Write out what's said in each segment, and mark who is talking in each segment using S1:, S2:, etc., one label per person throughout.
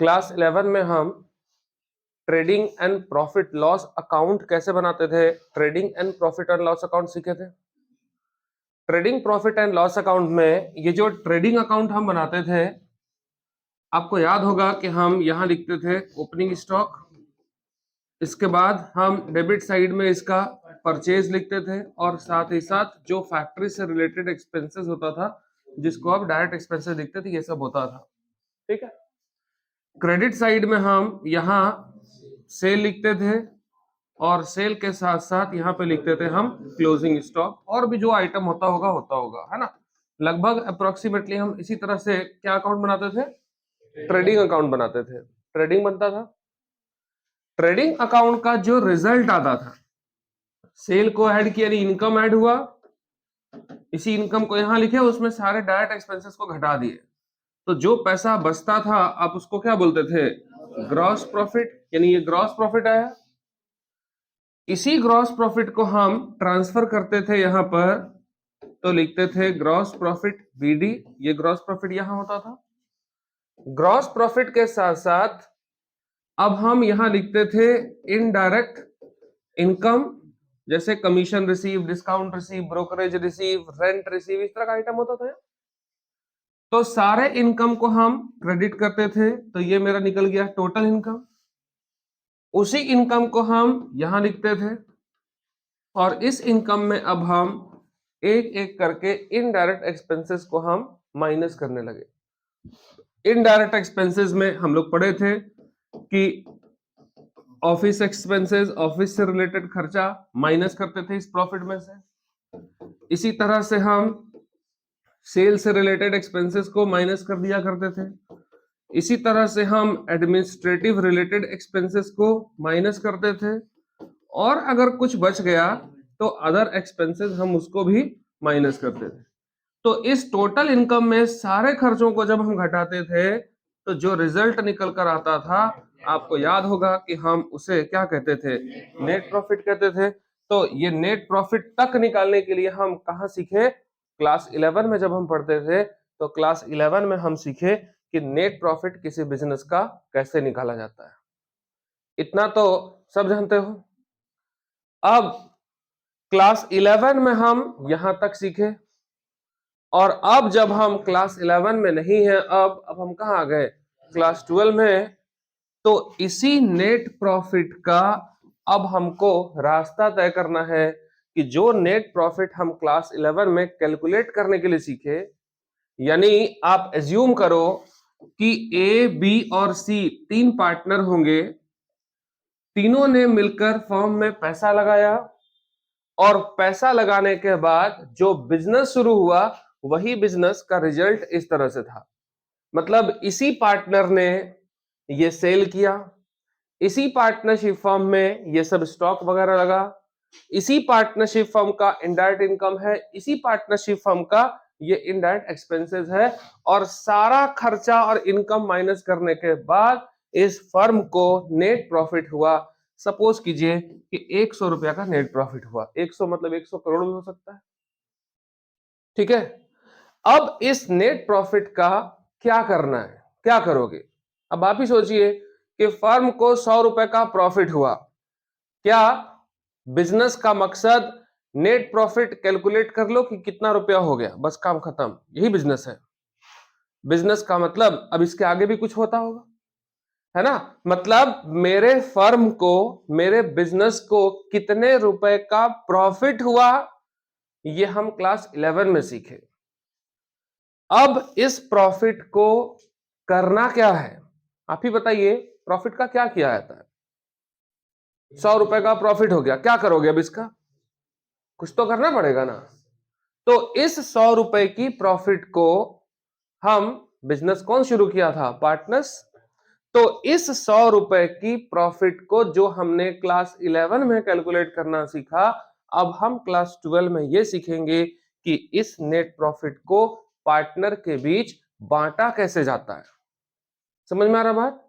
S1: Class 11 में हम trading and profit loss account कैसे बनाते थे, trading and profit and loss account सीखे थे। Trading profit and loss account में ये जो ट्रेडिंग अकाउंट हम बनाते थे, आपको याद होगा कि हम यहां लिखते थे ओपनिंग स्टॉक, इसके बाद हम डेबिट साइड में इसका परचेज लिखते थे और साथ ही साथ जो फैक्ट्री से रिलेटेड एक्सपेंसेस होता था जिसको आप डायरेक्ट एक्सपेंसेस लिखते थे, ये सब होता था। ठीक है। क्रेडिट साइड में हम यहाँ सेल लिखते थे और सेल के साथ साथ यहाँ पे लिखते थे हम क्लोजिंग स्टॉक, और भी जो आइटम होता होगा, है ना। लगभग अप्रोक्सीमेटली हम इसी तरह से क्या अकाउंट बनाते थे, ट्रेडिंग अकाउंट बनाते थे। ट्रेडिंग बनता था। ट्रेडिंग अकाउंट का जो रिजल्ट आता था, सेल को ऐड किया, इनकम ऐड हुआ, इसी इनकम को यहां लिखे, उसमें सारे डायरेक्ट एक्सपेंसेस को घटा दिए, तो जो पैसा बचता था आप उसको क्या बोलते थे, ग्रॉस प्रॉफिट, यानी ये ग्रॉस प्रॉफिट आया। इसी ग्रॉस प्रॉफिट को हम ट्रांसफर करते थे यहां पर, तो लिखते थे ग्रॉस प्रॉफिट बीडी, ये ग्रॉस प्रॉफिट यहां होता था। ग्रॉस प्रॉफिट के साथ साथ अब हम यहां लिखते थे इनडायरेक्ट इनकम, जैसे commission receive, discount receive, brokerage receive, rent receive, इस तरह का आइटम होता था। तो सारे इनकम को हम क्रेडिट करते थे, तो ये मेरा निकल गया टोटल इनकम। उसी इनकम को हम यहां लिखते थे और इस इनकम में अब हम एक एक करके इनडायरेक्ट एक्सपेंसेस को हम माइनस करने लगे। इनडायरेक्ट एक्सपेंसेस में हम लोग पढ़े थे कि ऑफिस एक्सपेंसेस, ऑफिस से रिलेटेड खर्चा माइनस करते थे इस प्रॉफिट में से। इसी तरह से हम सेल से रिलेटेड एक्सपेंसेस को माइनस कर दिया करते थे। इसी तरह से हम एडमिनिस्ट्रेटिव रिलेटेड एक्सपेंसेस को माइनस करते थे, और अगर कुछ बच गया तो अदर एक्सपेंसेस हम उसको भी माइनस करते थे। तो इस टोटल इनकम में सारे खर्चों को जब हम घटाते थे तो जो रिजल्ट निकल कर आता था, आपको याद होगा कि हम उसे क्या कहते थे, नेट प्रॉफिट कहते थे। तो ये नेट प्रॉफिट तक निकालने के लिए हम कहां सीखे, क्लास 11 में जब हम पढ़ते थे, तो क्लास 11 में हम सीखे कि नेट प्रॉफिट किसी बिजनेस का कैसे निकाला जाता है। इतना तो सब जानते हो। अब क्लास 11 में हम यहां तक सीखे, और अब जब हम क्लास 11 में नहीं है, अब हम कहां आ गए, क्लास 12 में। तो इसी नेट प्रॉफिट का अब हमको रास्ता तय करना है कि जो नेट प्रॉफिट हम क्लास 11 में कैलकुलेट करने के लिए सीखे, यानी आप एज्यूम करो कि ए, बी और सी तीन पार्टनर होंगे, तीनों ने मिलकर फर्म में पैसा लगाया, और पैसा लगाने के बाद जो बिजनेस शुरू हुआ, वही बिजनेस का रिजल्ट इस तरह से था। मतलब इसी पार्टनर ने ये सेल किया, इसी पार्टनरशिप फर्म में ये सब स्टॉक वगैरह लगा, इसी पार्टनरशिप फर्म का इनडायरेक्ट इनकम है, इसी पार्टनरशिप फर्म का ये इनडायरेक्ट एक्सपेंसेस है, और सारा खर्चा और इनकम माइनस करने के बाद इस फर्म को नेट प्रॉफिट हुआ। सपोज कीजिए कि 100 रुपया का नेट प्रॉफिट हुआ, 100 मतलब 100 करोड़ भी हो सकता है। ठीक है। अब इस नेट प्रॉफिट का क्या करना है, क्या करोगे? अब आप ही सोचिए कि फर्म को 100 रुपए का प्रॉफिट हुआ, क्या बिजनेस का मकसद नेट प्रॉफिट कैलकुलेट कर लो कि कितना रुपया हो गया, बस काम खत्म, यही बिजनेस है। बिजनेस का मतलब अब इसके आगे भी कुछ होता होगा, है ना। मतलब मेरे फर्म को, मेरे बिजनेस को कितने रुपए का प्रॉफिट हुआ, ये हम क्लास 11 में सीखे। अब इस प्रॉफिट को करना क्या है, आप ही बताइए, प्रॉफिट का क्या किया जाता है? 100 रुपए का प्रॉफिट हो गया, क्या करोगे अब इसका? कुछ तो करना पड़ेगा ना। तो इस 100 रुपए की प्रॉफिट को हम, बिजनेस कौन शुरू किया था, पार्टनर्स। तो इस 100 रुपए की प्रॉफिट को जो हमने क्लास 11 में कैलकुलेट करना सीखा, अब हम क्लास 12 में ये सीखेंगे कि इस नेट प्रॉफिट को पार्टनर के बीच बांटा कैसे जाता है। समझ में आ रहा बात?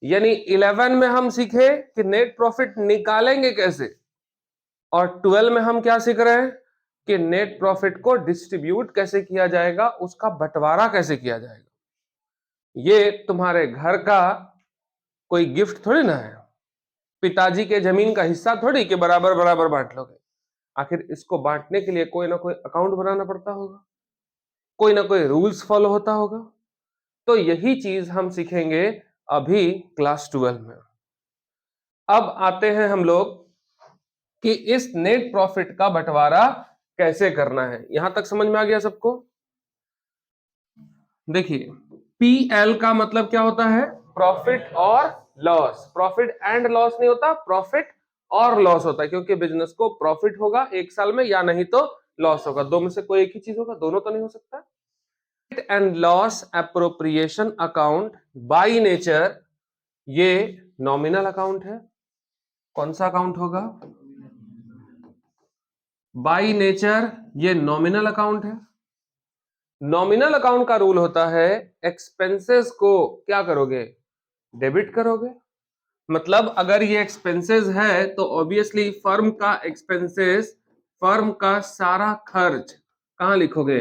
S1: यानी 11 में हम सीखे कि नेट प्रॉफिट निकालेंगे कैसे, और 12 में हम क्या सीख रहे हैं कि नेट प्रॉफिट को डिस्ट्रीब्यूट कैसे किया जाएगा, उसका बंटवारा कैसे किया जाएगा। ये तुम्हारे घर का कोई गिफ्ट थोड़ी ना है, पिताजी के जमीन का हिस्सा थोड़ी कि बराबर बराबर बांट लोगे। आखिर इसको बांटने के लिए कोई ना कोई अकाउंट बनाना पड़ता होगा, कोई ना कोई रूल्स फॉलो होता होगा। तो यही चीज हम सीखेंगे अभी क्लास 12 में। अब आते हैं हम लोग कि इस नेट प्रॉफिट का बंटवारा कैसे करना है। यहां तक समझ में आ गया सबको? देखिए, पीएल का मतलब क्या होता है? प्रॉफिट और लॉस। प्रॉफिट एंड लॉस नहीं होता, प्रॉफिट और लॉस होता है, क्योंकि बिजनेस को प्रॉफिट होगा एक साल में या नहीं तो लॉस होगा, दो में से कोई एक ही चीज होगा, दोनों तो नहीं हो सकता। Profit and loss appropriation account by nature ये नॉमिनल अकाउंट है। कौन सा अकाउंट होगा? बाय नेचर ये नॉमिनल अकाउंट है। नॉमिनल अकाउंट का रूल होता है एक्सपेंसेस को क्या करोगे? डेबिट करोगे। मतलब अगर ये एक्सपेंसेस है तो ऑब्वियसली फर्म का एक्सपेंसेस, फर्म का सारा खर्च कहां लिखोगे?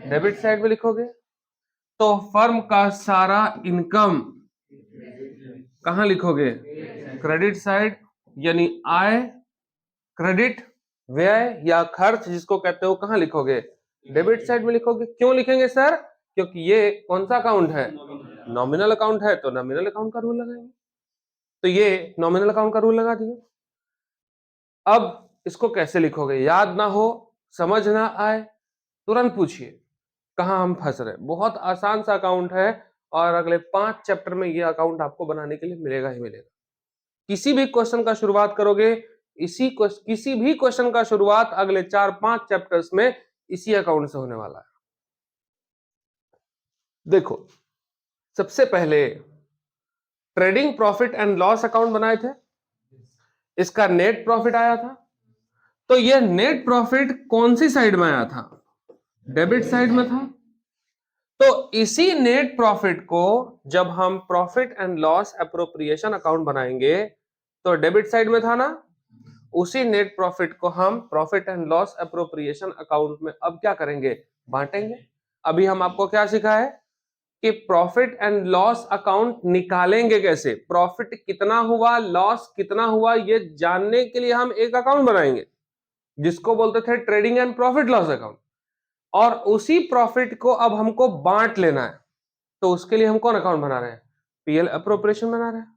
S1: डेबिट साइड में लिखोगे। तो फर्म का सारा इनकम कहां लिखोगे? Credit side. यानी आय, क्रेडिट, व्यय या खर्च जिसको कहते हो कहां लिखोगे? डेबिट साइड में लिखोगे। क्यों लिखेंगे सर? क्योंकि ये कौन सा अकाउंट है? नॉमिनल अकाउंट है, तो नॉमिनल अकाउंट का रूल लगाएंगे। तो ये नॉमिनल अकाउंट का रूल लगा दिया। अब इसको कैसे लिखोगे? याद ना हो, समझ ना आए, तुरंत पूछिए कहां हम फंस रहे। बहुत आसान सा अकाउंट है और अगले 5 चैप्टर में ये अकाउंट आपको बनाने के लिए मिलेगा ही मिलेगा। किसी भी क्वेश्चन का शुरुआत करोगे, किसी भी क्वेश्चन का शुरुआत अगले 4-5 चैप्टर्स में इसी अकाउंट से होने वाला है। देखो, सबसे पहले trading profit and loss account बनाए थे, इसका नेट प्रॉफिट आया था। तो यह नेट प्रॉफिट कौन सी साइड में आया था? डेबिट साइड में था। तो इसी नेट प्रॉफिट को जब हम profit and loss appropriation account बनाएंगे तो डेबिट साइड में था ना, उसी नेट प्रॉफिट को हम profit and loss appropriation account में अब क्या करेंगे? बांटेंगे। अभी हम आपको क्या सिखा है कि प्रॉफिट एंड लॉस अकाउंट निकालेंगे कैसे, प्रॉफिट कितना हुआ, लॉस कितना हुआ, ये जानने के लिए हम एक अकाउंट बनाएंगे जिसको बोलते थे trading and profit loss account. और उसी प्रॉफिट को अब हमको बांट लेना है, तो उसके लिए हम कौन अकाउंट बना रहे हैं? पीएल अप्रोप्रिएशन बना रहे हैं।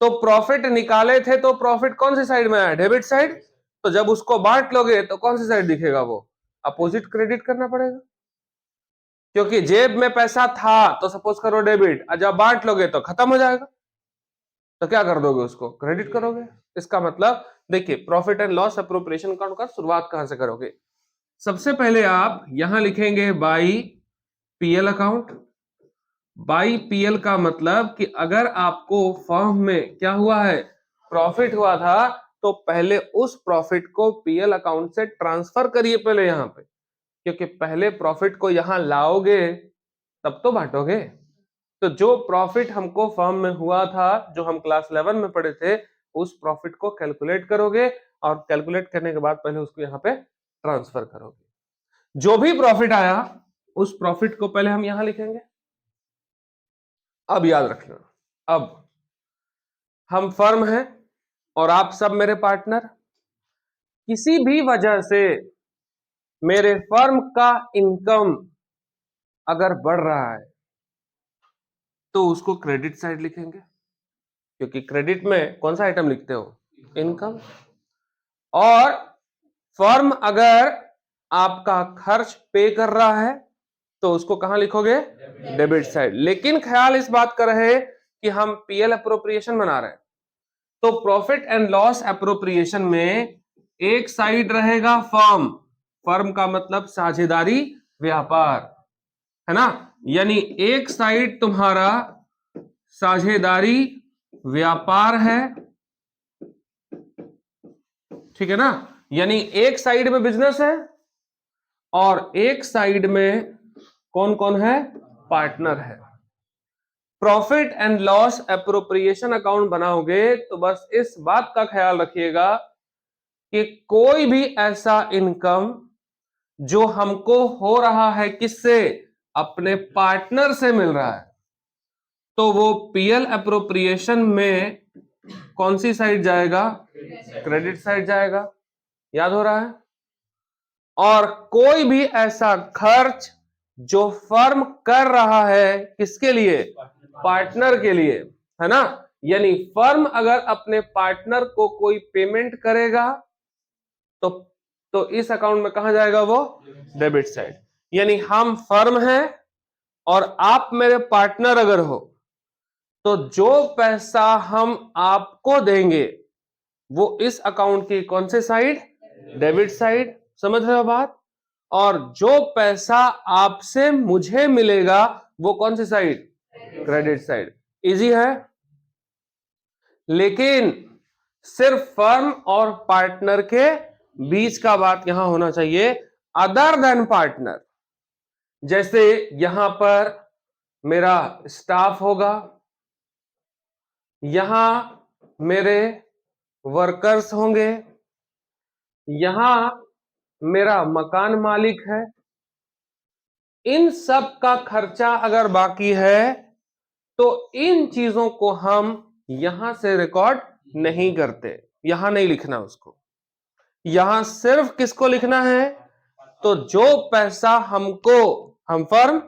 S1: तो प्रॉफिट निकाले थे तो प्रॉफिट कौन सी साइड में आया? Debit side. तो जब उसको बांट लोगे तो कौन सी साइड दिखेगा? वो अपोजिट क्रेडिट करना पड़ेगा, क्योंकि जेब में पैसा था तो सपोज करो डेबिट, और जब बांट लोगे तो खत्म हो जाएगा, तो क्या कर दोगे? उसको क्रेडिट करोगे। इसका मतलब देखिए, profit and loss appropriation account का शुरुआत कहां से करोगे? सबसे पहले आप यहां लिखेंगे by PL account. By PL का मतलब कि अगर आपको फर्म में क्या हुआ है? प्रॉफिट हुआ था, तो पहले उस प्रॉफिट को पीएल अकाउंट से ट्रांसफर करिए पहले यहां पे, क्योंकि पहले प्रॉफिट को यहां लाओगे तब तो बांटोगे। तो जो प्रॉफिट हमको फर्म में हुआ था, जो हम क्लास 11 में पढ़े थे, उस प्रॉफिट को कैलकुलेट करोगे और कैलकुलेट करने के बाद पहले उसको यहाँ पे ट्रांसफर करोगे। जो भी प्रॉफिट आया उस प्रॉफिट को पहले हम यहां लिखेंगे। अब याद रखना, अब हम फर्म हैं और आप सब मेरे पार्टनर। किसी भी वजह से मेरे फर्म का इनकम अगर बढ़ रहा है तो उसको क्रेडिट साइड लिखेंगे, क्योंकि क्रेडिट में कौन सा आइटम लिखते हो? इनकम। और फर्म अगर आपका खर्च पे कर रहा है तो उसको कहां लिखोगे? Debit side. लेकिन ख्याल इस बात का रहे कि हम पीएल अप्रोप्रिएशन बना रहे हैं, तो प्रॉफिट एंड लॉस एप्रोप्रिएशन में एक साइड रहेगा फर्म। फर्म का मतलब साझेदारी व्यापार है ना, यानी एक साइड तुम्हारा साझेदारी व्यापार है, ठीक है ना। यानी एक साइड में बिजनेस है और एक साइड में कौन कौन है? पार्टनर है। Profit and loss appropriation account बनाओगे तो बस इस बात का ख्याल रखिएगा कि कोई भी ऐसा इनकम जो हमको हो रहा है किससे? अपने पार्टनर से मिल रहा है, तो वो पीएल अप्रोप्रिएशन में कौन सी साइड जाएगा? क्रेडिट साइड जाएगा। याद हो रहा है? और कोई भी ऐसा खर्च जो फर्म कर रहा है किसके लिए? पार्टनर के लिए, है ना? यानी फर्म अगर अपने पार्टनर को कोई पेमेंट करेगा तो इस अकाउंट में कहां जाएगा वो? Debit side. यानी हम फर्म हैं और आप मेरे पार्टनर अगर हो तो जो पैसा हम आपको देंगे वो इस अकाउंट की कौन से साइड? Debit side. समझ रहे हो बात? और जो पैसा आपसे मुझे मिलेगा वो कौन सी साइड? Credit side. इजी है। लेकिन सिर्फ फर्म और पार्टनर के बीच का बात यहां होना चाहिए, अदर देन पार्टनर। जैसे यहां पर मेरा स्टाफ होगा, यहां मेरे वर्कर्स होंगे, यहां मेरा मकान मालिक है। इन सब का खर्चा अगर बाकी है तो इन चीजों को हम यहां से रिकॉर्ड नहीं करते, यहां नहीं लिखना उसको। यहां सिर्फ किसको लिखना है? तो जो पैसा हमको, हम फर्म,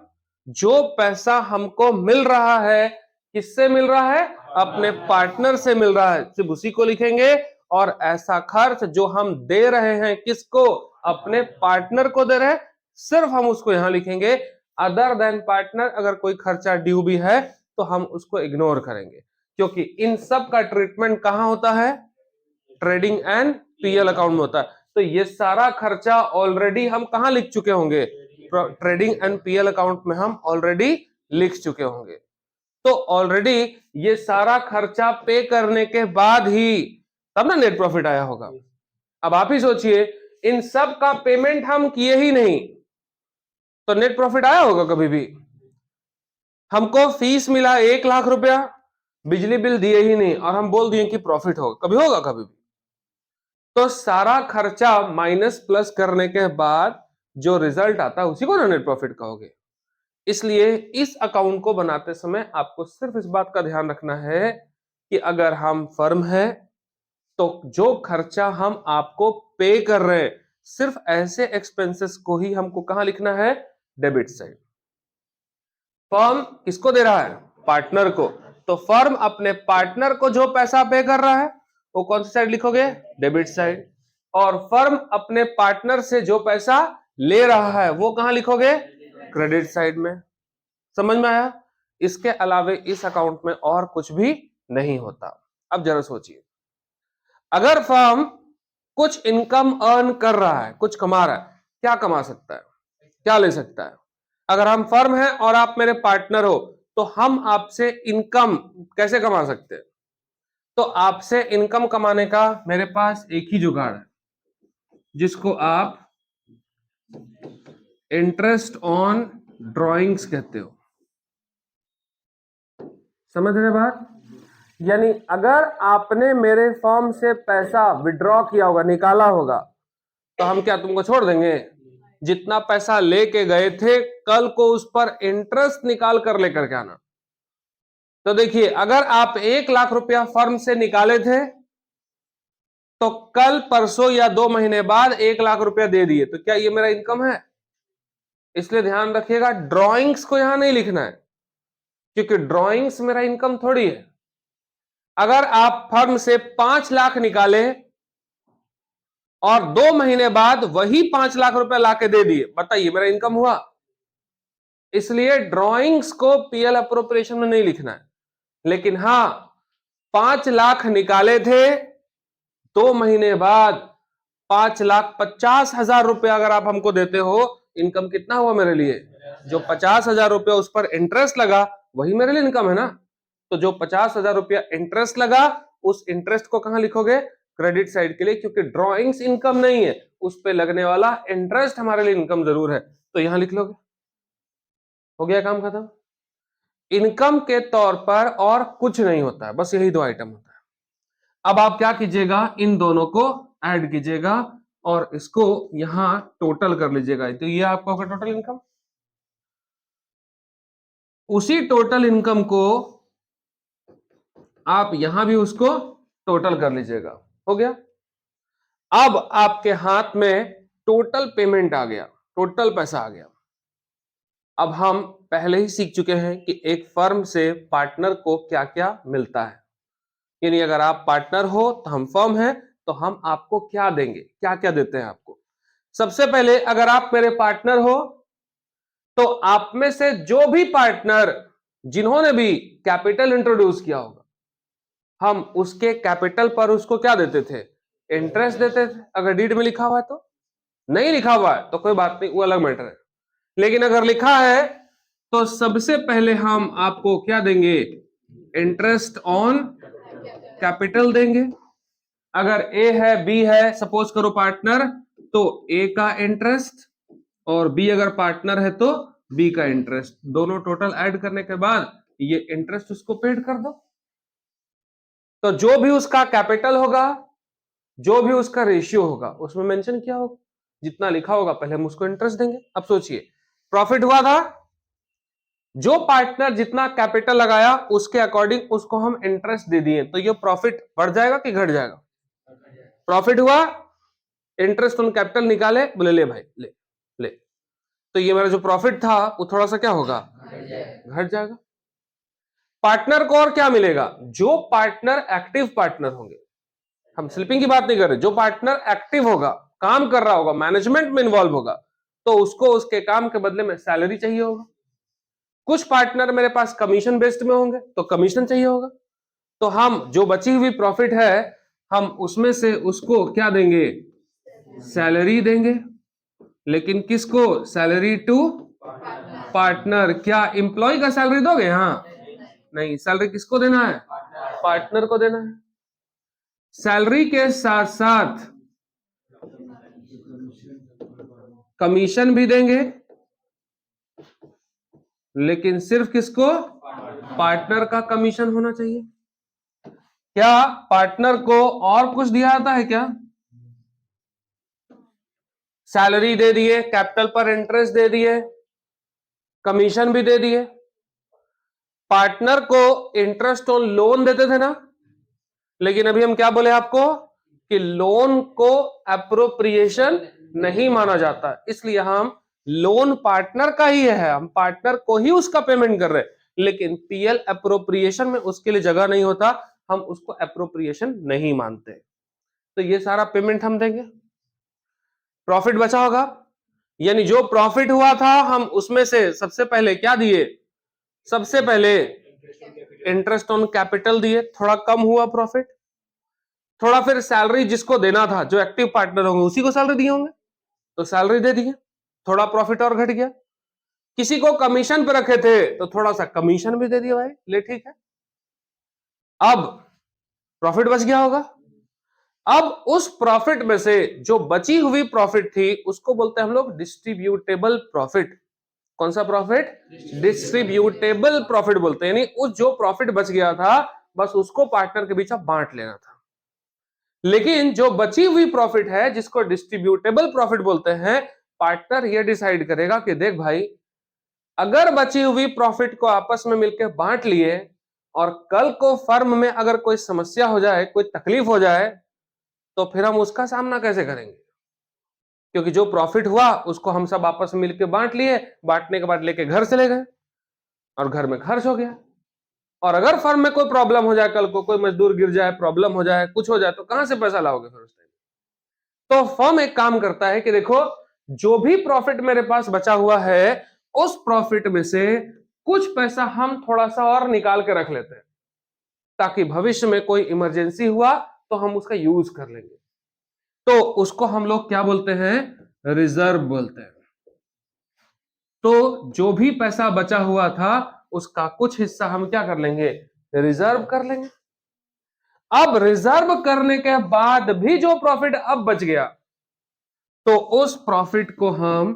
S1: जो पैसा हमको मिल रहा है, किससे मिल रहा है? अपने पार्टनर से मिल रहा है, सिर्फ उसी को लिखेंगे। और ऐसा खर्च जो हम दे रहे हैं किसको? अपने पार्टनर को दे रहे हैं, सिर्फ हम उसको यहां लिखेंगे। अदर देन पार्टनर अगर कोई खर्चा ड्यू भी है तो हम उसको इग्नोर करेंगे, क्योंकि इन सब का ट्रीटमेंट कहां होता है? ट्रेडिंग एंड पीएल अकाउंट में होता है। तो ये सारा खर्चा ऑलरेडी हम कहां लिख चुके होंगे? ट्रेडिंग एंड पीएल अकाउंट में हम ऑलरेडी लिख चुके होंगे। तो ऑलरेडी ये सारा खर्चा पे करने के बाद ही तब ना नेट प्रॉफिट आया होगा। अब आप ही सोचिए, इन सब का पेमेंट हम किए ही नहीं तो नेट प्रॉफिट आया होगा कभी भी? हमको फीस मिला 1 लाख रुपया, बिजली बिल दिए ही नहीं और हम बोल दिए कि प्रॉफिट होगा, कभी होगा? कभी भी। तो सारा खर्चा माइनस प्लस करने के बाद जो रिजल्ट आता है उसी को ना नेट प्रॉफिट कहोगे। इसलिए इस अकाउंट को बनाते समय आपको सिर्फ इस बात का ध्यान रखना है कि अगर हम फर्म है तो जो खर्चा हम आपको पे कर रहे हैं, सिर्फ ऐसे एक्सपेंसेस को ही हमको कहां लिखना है? Debit side. फर्म किसको दे रहा है? पार्टनर को। तो फर्म अपने पार्टनर को जो पैसा पे कर रहा है वो कौन सी साइड लिखोगे? Debit side. और फर्म अपने पार्टनर से जो पैसा ले रहा है वो कहां लिखोगे? क्रेडिट साइड में। समझ में आया? इसके अलावे इस अकाउंट में और कुछ भी नहीं होता। अब जरा सोचिए, अगर फर्म कुछ इनकम अर्न कर रहा है, कुछ कमा रहा है, क्या कमा सकता है? क्या ले सकता है? अगर हम फर्म हैं और आप मेरे पार्टनर हो तो हम आपसे इनकम कैसे कमा सकते हैं? तो आपसे इनकम कमाने का मेरे पास एक ही जुगाड़ है, जिसको आप इंटरेस्ट ऑन ड्रॉइंग्स कहते हो। समझ रहे बात? यानी अगर आपने मेरे फर्म से पैसा विड्रॉ किया होगा, निकाला होगा, तो हम क्या तुमको छोड़ देंगे? जितना पैसा लेके गए थे कल को उस पर इंटरेस्ट निकाल कर लेकर के आना। तो देखिए, अगर आप 1 लाख रुपया फर्म से निकाले थे तो कल परसों या 2 महीने बाद 1 लाख रुपया दे दिए, तो क्या ये मेरा इनकम है? इसलिए ध्यान रखिएगा, ड्रॉइंग्स को यहां नहीं लिखना है, क्योंकि ड्रॉइंग्स मेरा इनकम थोड़ी है। अगर आप फर्म से 5 लाख निकाले और 2 महीने बाद वही 5 लाख रुपया लाके दे दिए, बताइए मेरा इनकम हुआ? इसलिए ड्रॉइंग्स को पीएल अप्रोप्रिएशन में नहीं लिखना है। लेकिन हां, 5 लाख निकाले थे, 2 महीने बाद 5,50,000 रुपया अगर आप हमको देते हो, इनकम कितना हुआ मेरे लिए? जो 50,000 रुपया उस पर इंटरेस्ट लगा वही मेरे लिए इनकम है ना। तो जो 50,000 रुपया इंटरेस्ट लगा, उस इंटरेस्ट को कहां लिखोगे? क्रेडिट साइड के लिए, क्योंकि ड्रॉइंग्स इनकम नहीं है, उस पे लगने वाला इंटरेस्ट हमारे लिए इनकम जरूर है, तो यहां लिख लोगे। हो गया काम खत्म। इनकम के तौर पर और कुछ नहीं होता है, बस यही 2 आइटम होता है। अब आप क्या कीजिएगा, इन दोनों को ऐड कीजिएगा और इसको यहां टोटल कर लीजिएगा। तो ये आपका होगा टोटल इनकम। उसी टोटल इनकम को आप यहां भी उसको टोटल कर लीजिएगा। हो गया। अब आपके हाथ में टोटल पेमेंट आ गया, टोटल पैसा आ गया। अब हम पहले ही सीख चुके हैं कि एक फर्म से पार्टनर को क्या क्या मिलता है। यानी अगर आप पार्टनर हो तो हम फर्म है, तो हम आपको क्या देंगे, क्या क्या देते हैं आपको। सबसे पहले अगर आप मेरे पार्टनर हो तो आप में से जो भी पार्टनर जिन्होंने भी कैपिटल इंट्रोड्यूस किया होगा, हम उसके कैपिटल पर उसको क्या देते थे, इंटरेस्ट देते थे। अगर डीड में लिखा हुआ है तो, नहीं लिखा हुआ है तो कोई बात नहीं, वो अलग मैटर है। लेकिन अगर लिखा है तो सबसे पहले हम आपको क्या देंगे, इंटरेस्ट ऑन कैपिटल देंगे। अगर ए है बी है, सपोज करो पार्टनर, तो ए का इंटरेस्ट, और बी अगर पार्टनर है तो बी का इंटरेस्ट, दोनों टोटल ऐड करने के बाद ये इंटरेस्ट उसको पेड कर दो। तो जो भी उसका कैपिटल होगा, जो भी उसका रेशियो होगा, उसमें मेंशन किया होगा, जितना लिखा होगा पहले हम उसको इंटरेस्ट देंगे। अब सोचिए, प्रॉफिट हुआ था, जो पार्टनर जितना कैपिटल लगाया उसके अकॉर्डिंग उसको हम इंटरेस्ट दे दिए, तो ये प्रॉफिट बढ़ जाएगा कि घट जाएगा? प्रॉफिट हुआ, इंटरेस्ट ऑन कैपिटल निकाले, बोले ले भाई ले ले, तो ये मेरा जो प्रॉफिट था वो थोड़ा सा क्या होगा, घट जाएगा। पार्टनर को और क्या मिलेगा, जो पार्टनर एक्टिव पार्टनर होंगे, हम स्लिपिंग की बात नहीं कर रहे, जो पार्टनर एक्टिव होगा, काम कर रहा होगा, मैनेजमेंट में इन्वॉल्व होगा, तो उसको उसके काम के बदले में सैलरी चाहिए होगा। कुछ पार्टनर मेरे पास कमीशन बेस्ड में होंगे तो कमीशन चाहिए होगा। तो हम जो बची हुई प्रॉफिट है, हम उसमें से उसको क्या देंगे, सैलरी देंगे। लेकिन किसको, सैलरी टू पार्टनर। क्या एम्प्लॉय का सैलरी दोगे? हाँ, नहीं, सैलरी किसको देना है, पार्टनर को देना है। सैलरी के साथ साथ कमीशन भी देंगे, लेकिन सिर्फ किसको, पार्टनर का कमीशन होना चाहिए। क्या पार्टनर को और कुछ दिया जाता है क्या? सैलरी दे दिए, कैपिटल पर इंटरेस्ट दे दिए, कमीशन भी दे दिए। पार्टनर को इंटरेस्ट ऑन लोन देते थे ना, लेकिन अभी हम क्या बोले आपको कि लोन को एप्रोप्रिएशन नहीं माना जाता, इसलिए हम लोन पार्टनर का ही है, हम पार्टनर को ही उसका पेमेंट कर रहे हैं, लेकिन पीएल एप्रोप्रिएशन में उसके लिए जगह नहीं होता, हम उसको एप्रोप्रिएशन नहीं मानते। तो ये सारा पेमेंट हम देंगे। प्रॉफिट बचा होगा, यानी जो प्रॉफिट हुआ था हम उसमें से सबसे पहले क्या दिए, सबसे पहले इंटरेस्ट ऑन कैपिटल दिए, थोड़ा कम हुआ प्रॉफिट, थोड़ा फिर सैलरी जिसको देना था, जो एक्टिव पार्टनर होंगे उसी को सैलरी दिए होंगे, तो सैलरी दे दिए, थोड़ा प्रॉफिट और घट गया। किसी को कमीशन पे रखे थे तो थोड़ा सा कमीशन भी दे दिया भाई, ले ठीक है। अब प्रॉफिट बच गया होगा। अब उस प्रॉफिट में से जो बची हुई प्रॉफिट थी उसको बोलते हैं हम लोग डिस्ट्रीब्यूटेबल प्रॉफिट। कौन सा प्रॉफिट, डिस्ट्रीब्यूटेबल प्रॉफिट बोलते हैं, यानी उस जो प्रॉफिट बच गया था बस उसको पार्टनर के बीच बांट लेना था। लेकिन जो बची हुई प्रॉफिट है जिसको डिस्ट्रीब्यूटेबल प्रॉफिट बोलते हैं, पार्टनर ये डिसाइड करेगा कि देख भाई, अगर बची हुई प्रॉफिट को आपस में मिलकर बांट लिए और कल को फर्म में अगर कोई समस्या हो जाए, कोई तकलीफ हो जाए, तो फिर हम उसका सामना कैसे करेंगे? क्योंकि जो प्रॉफिट हुआ उसको हम सब आपस में मिलकर बांट लिए, बांटने के बाद लेके घर चले गए और घर में खर्च हो गया। और अगर फर्म में कोई प्रॉब्लम हो जाए, कल को कोई मजदूर गिर जाए, प्रॉब्लम हो जाए, कुछ हो जाए, तो कहां से पैसा लाओगे फिर उस टाइम? तो फर्म एक काम करता है कि देखो, जो भी प्रॉफिट मेरे पास बचा हुआ है उस प्रॉफिट में से कुछ पैसा हम थोड़ा सा और निकाल के रख लेते हैं, ताकि भविष्य में कोई इमरजेंसी हुआ तो हम उसका यूज कर लेंगे। तो उसको हम लोग क्या बोलते हैं, रिजर्व बोलते हैं। तो जो भी पैसा बचा हुआ था उसका कुछ हिस्सा हम क्या कर लेंगे, रिजर्व कर लेंगे। अब रिजर्व करने के बाद भी जो प्रॉफिट अब बच गया, तो उस प्रॉफिट को हम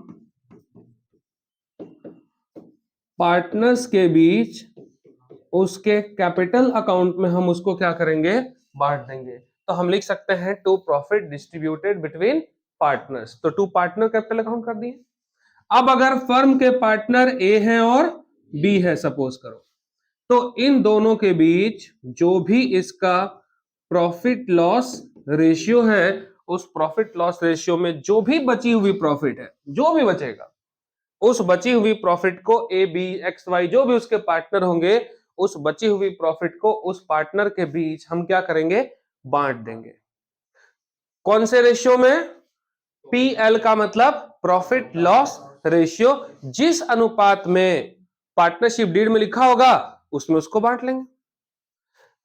S1: पार्टनर्स के बीच उसके कैपिटल अकाउंट में हम उसको क्या करेंगे, बांट देंगे। तो हम लिख सकते हैं two profit distributed between partners. तो टू पार्टनर कैपिटल अकाउंट कर दिए। अब अगर फर्म के पार्टनर ए है और बी है, सपोज करो, तो इन दोनों के बीच जो भी इसका प्रॉफिट लॉस रेशियो है, उस प्रॉफिट लॉस रेशियो में जो भी बची हुई प्रॉफिट है, जो भी बचेगा, उस बची हुई प्रॉफिट को ए बी एक्स वाई जो भी उसके पार्टनर होंगे, उस बची हुई प्रॉफिट को उस पार्टनर के बीच हम क्या करेंगे, बांट देंगे। कौन से रेशियो में? पीएल का मतलब प्रॉफिट लॉस रेशियो। जिस अनुपात में पार्टनरशिप डीड में लिखा होगा उसमें उसको बांट लेंगे।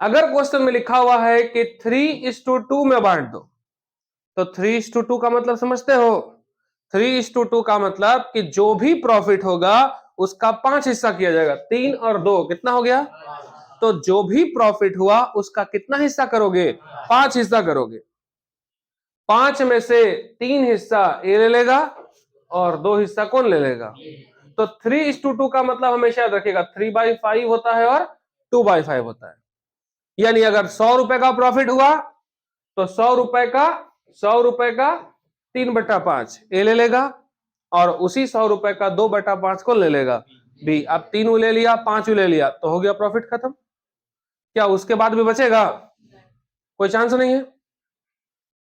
S1: अगर क्वेश्चन में लिखा हुआ है कि 3:2 में बांट दो, तो 3:2 का मतलब समझते हो? 3:2 का मतलब कि जो भी प्रॉफिट होगा उसका 5 हिस्सा किया जाएगा। 3 और 2 कितना हो गया? तो जो भी प्रॉफिट हुआ उसका कितना हिस्सा करोगे? 5 हिस्सा करोगे। 5 में से 3 हिस्सा ए ले लेगा और 2 हिस्सा कौन ले लेगा? तो 3:2 का मतलब हमेशा याद रखिएगा 3/5 होता है और 2/5 होता है। यानी अगर 100 रुपए का प्रॉफिट हुआ तो 100 रुपए का 3/5 ए ले लेगा और उसी 100 रुपए का 2/5 को ले लेगा बी। अब 3 ले लिया, 5 ले लिया, तो हो गया प्रॉफिट खत्म। क्या उसके बाद भी बचेगा? कोई चांस नहीं है।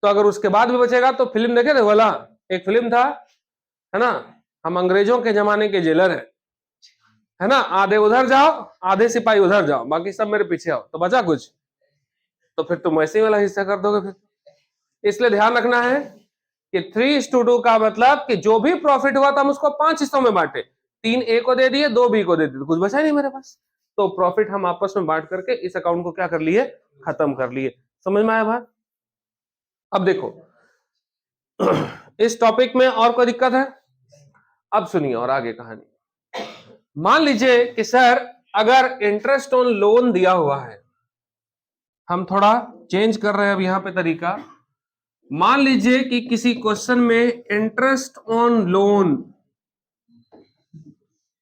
S1: तो अगर उसके बाद भी बचेगा तो फिल्म देखे थे वाला, एक फिल्म था, है ना, हम अंग्रेजों के जमाने के जेलर है ना, आधे उधर जाओ आधे सिपाही उधर जाओ, बाकी सब मेरे पीछे आओ, तो बचा कुछ? तो फिर तुम वैसे ही वाला हिस्सा कर दोगे फिर। इसलिए ध्यान रखना है कि 3:2 का मतलब कि जो भी प्रॉफिट हुआ था हम उसको 5 हिस्सों में बांटे। 3 ए को दे दिए, 2 बी को दे दिए, कुछ बचा नहीं मेरे पास। तो प्रॉफिट हम आपस में बांट करके इस अकाउंट को क्या कर लिए? खत्म कर लिए। समझ में आया बात? अब देखो इस टॉपिक में और कोई दिक्कत है? अब सुनिए और आगे कहानी। मान लीजिए कि सर अगर इंटरेस्ट ऑन लोन दिया हुआ है, हम थोड़ा चेंज कर रहे हैं अब यहां पे तरीका। मान लीजिए कि किसी क्वेश्चन में इंटरेस्ट ऑन लोन,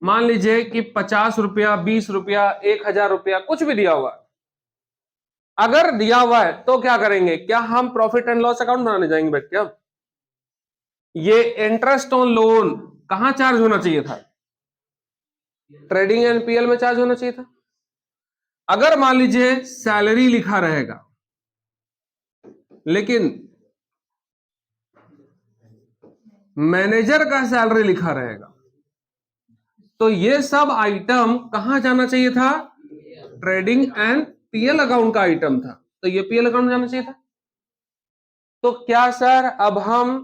S1: मान लीजिए कि 50 रुपया, 20 रुपया, 1,000 रुपया, कुछ भी दिया हुआ है। अगर दिया हुआ है तो क्या करेंगे? क्या हम प्रॉफिट एंड लॉस अकाउंट बनाने जाएंगे बैठ के? अब ये इंटरेस्ट ऑन लोन कहां चार्ज होना चाहिए था? ट्रेडिंग एंड पीएल में चार्ज होना चाहिए था। अगर मान लीजिए सैलरी लिखा रहेगा लेकिन मैनेजर का सैलरी लिखा रहेगा, तो ये सब आइटम कहां जाना चाहिए था? ट्रेडिंग एंड पीएल अकाउंट का आइटम था, तो ये पीएल अकाउंट में जाना चाहिए था। तो क्या सर अब हम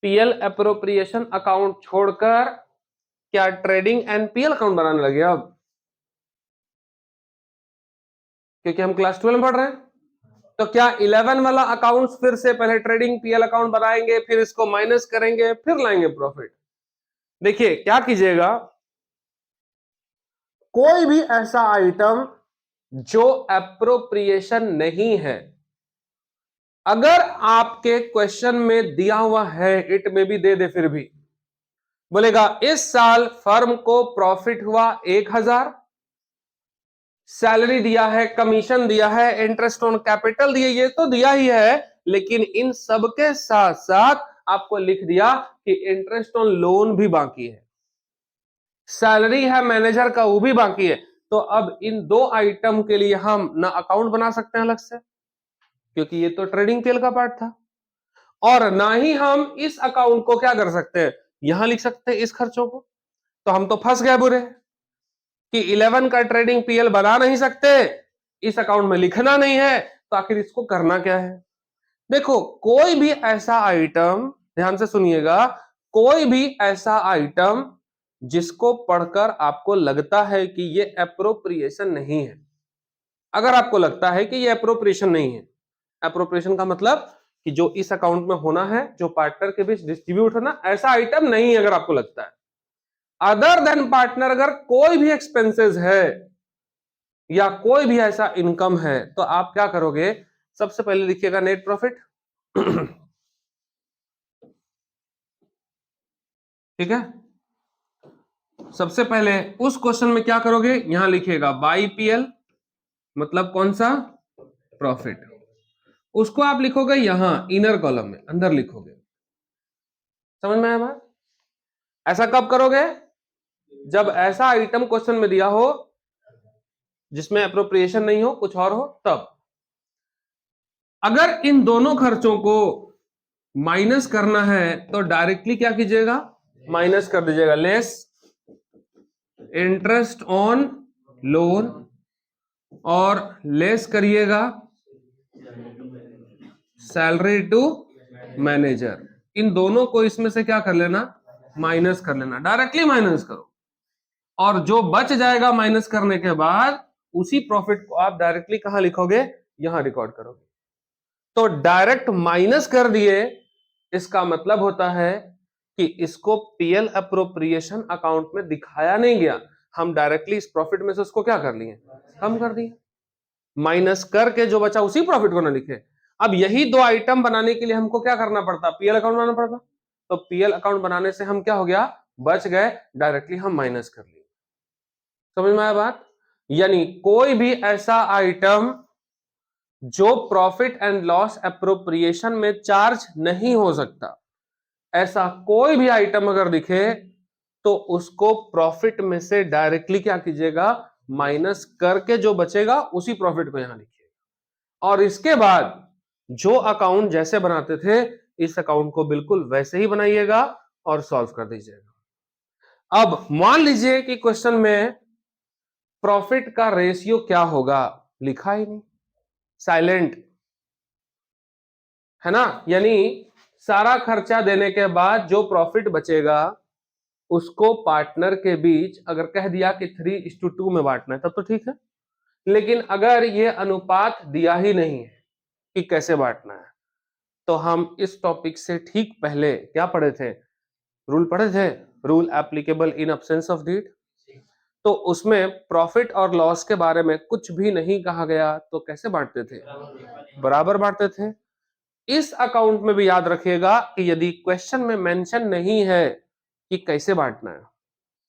S1: पीएल एप्रोप्रिएशन अकाउंट छोड़कर क्या ट्रेडिंग एंड पीएल अकाउंट बनाने लगे अब? क्योंकि हम क्लास 12 में पढ़ रहे हैं। तो क्या 11 वाला अकाउंट फिर से पहले ट्रेडिंग पीएल अकाउंट बनाएंगे, फिर इसको माइनस करेंगे, फिर लाएंगे प्रॉफिट? देखिए क्या कीजिएगा, कोई भी ऐसा आइटम जो एप्रोप्रिएशन नहीं है, अगर आपके क्वेश्चन में दिया हुआ है, इट में भी दे दे, फिर भी बोलेगा इस साल फर्म को प्रॉफिट हुआ 1,000, सैलरी दिया है, कमीशन दिया है, इंटरेस्ट ऑन कैपिटल दिए, ये तो दिया ही है, लेकिन इन सब के साथ साथ आपको लिख दिया कि इंटरेस्ट ऑन लोन भी बाकी है, सैलरी है मैनेजर का वो भी बाकी है। तो अब इन दो आइटम के लिए हम ना अकाउंट बना सकते हैं अलग से, क्योंकि ये तो ट्रेडिंग पीएल का पार्ट था, और ना ही हम इस अकाउंट को क्या कर सकते हैं, यहां लिख सकते हैं इस खर्चों को। तो हम तो फंस गए बुरे कि 11 का ट्रेडिंग पीएल बना नहीं सकते, इस अकाउंट में लिखना नहीं है, तो आखिर इसको करना क्या है? देखो कोई भी ऐसा आइटम, ध्यान से सुनिएगा, कोई भी ऐसा आइटम जिसको पढ़कर आपको लगता है कि ये एप्रोप्रिएशन नहीं है, अगर आपको लगता है कि ये एप्रोप्रिएशन नहीं है, एप्रोप्रिएशन का मतलब कि जो इस अकाउंट में होना है, जो पार्टनर के बीच डिस्ट्रीब्यूट होना, ऐसा आइटम नहीं है, अगर आपको लगता है अदर देन पार्टनर, अगर कोई भी एक्सपेंसेस है या कोई भी ऐसा इनकम है, तो आप क्या करोगे? सबसे पहले लिखिएगा नेट प्रॉफिट ठीक है। सबसे पहले उस क्वेश्चन में क्या करोगे, यहां लिखिएगा बाई पीएल, मतलब कौन सा? प्रॉफिट। उसको आप लिखोगे यहां इनर कॉलम में, अंदर लिखोगे। समझ में आया बात? ऐसा कब करोगे? जब ऐसा आइटम क्वेश्चन में दिया हो जिसमें अप्रोप्रिएशन नहीं हो, कुछ और हो तब। अगर इन दोनों खर्चों को माइनस करना है तो डायरेक्टली क्या कीजिएगा, माइनस कर दीजिएगा, लेस इंटरेस्ट ऑन लोन और लेस करिएगा सैलरी टू मैनेजर। इन दोनों को इसमें से क्या कर लेना, माइनस कर लेना, डायरेक्टली माइनस करो, और जो बच जाएगा माइनस करने के बाद उसी प्रॉफिट को आप डायरेक्टली कहां लिखोगे, यहां रिकॉर्ड करोगे। तो डायरेक्ट माइनस कर दिए, इसका मतलब होता है कि इसको पीएल अप्रोप्रिएशन अकाउंट में दिखाया नहीं गया, हम डायरेक्टली इस प्रॉफिट में से उसको क्या कर लिए, कम कर दिए, माइनस करके जो बचा उसी प्रॉफिट को ना लिखे। अब यही दो आइटम बनाने के लिए हमको क्या करना पड़ता, पीएल अकाउंट बनाना पड़ता। तो पीएल अकाउंट बनाने से हम क्या हो गया, बच गए, डायरेक्टली हम माइनस कर लिए। समझ में आया बात? यानी कोई भी ऐसा आइटम जो प्रॉफिट एंड लॉस एप्रोप्रिएशन में चार्ज नहीं हो सकता, ऐसा कोई भी आइटम अगर दिखे तो उसको प्रॉफिट में से डायरेक्टली क्या कीजिएगा, माइनस करके जो बचेगा उसी प्रॉफिट को यहां लिखिएगा। और इसके बाद जो अकाउंट जैसे बनाते थे, इस अकाउंट को बिल्कुल वैसे ही बनाइएगा और सॉल्व कर दीजिएगा। अब मान लीजिए कि क्वेश्चन में प्रॉफिट का रेशियो क्या होगा, लिखा ही नहीं, साइलेंट है ना, यानी सारा खर्चा देने के बाद जो प्रॉफिट बचेगा उसको पार्टनर के बीच अगर कह दिया कि 3:2 में बांटना है तब तो ठीक है, लेकिन अगर ये अनुपात दिया ही नहीं है कि कैसे बांटना है, तो हम इस टॉपिक से ठीक पहले क्या पढ़े थे, रूल पढ़े थे, rule applicable in absence of deed. तो उसमें प्रॉफिट और लॉस के बारे में कुछ भी नहीं कहा गया, तो कैसे बांटते थे, बराबर बांटते थे। इस अकाउंट में भी याद रखिएगा कि यदि क्वेश्चन में मेंशन नहीं है कि कैसे बांटना है,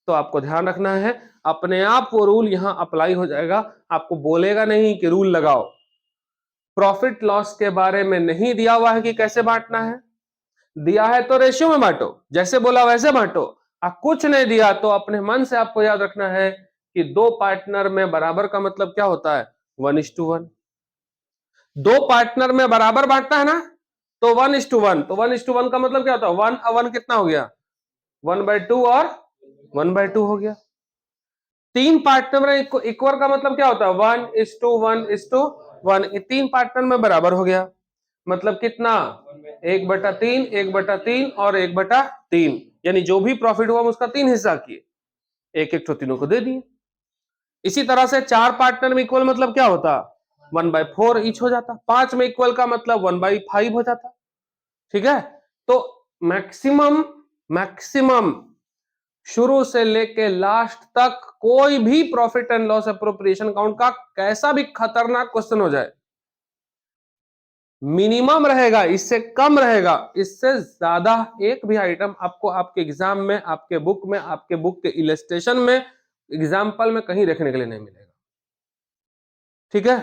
S1: तो आपको ध्यान रखना है, अपने आप वो रूल यहां अप्लाई हो जाएगा, आपको बोलेगा नहीं कि रूल लगाओ। प्रॉफिट लॉस के बारे में नहीं दिया हुआ है कि कैसे बांटना है, दिया है तो रेशियो में बांटो, जैसे बोला वैसे बांटो। कुछ नहीं दिया तो अपने मन से आपको याद रखना है कि दो पार्टनर में बराबर का मतलब क्या होता है, 1:1। दो पार्टनर में बराबर बांटता है ना, तो 1:1, तो 1:1 का मतलब क्या होता है, 1:1 कितना हो गया, 1/2 और 1/2 हो गया। तीन पार्टनर में इक्वल का मतलब क्या होता है, 1:1:1, तीन पार्टनर में बराबर हो गया, मतलब कितना, 1/3, 1/3 और 1/3, यानी जो भी प्रॉफिट हुआ हम उसका 3 हिस्सा किए, एक एक तो तीनों को दे दिए। इसी तरह से चार पार्टनर में इक्वल मतलब क्या होता, 1/4 ईच हो जाता। पांच में इक्वल का मतलब 1/5 हो जाता। ठीक है, तो मैक्सिमम मैक्सिमम शुरू से लेके लास्ट तक कोई भी profit and loss appropriation account का कैसा भी खतरनाक क्वेश्चन हो जाए, मिनिमम रहेगा, इससे कम रहेगा, इससे ज्यादा एक भी आइटम आपको आपके एग्जाम में, आपके बुक में, आपके बुक के इलस्ट्रेशन में, एग्जाम्पल में कहीं देखने के लिए नहीं मिलेगा। ठीक है।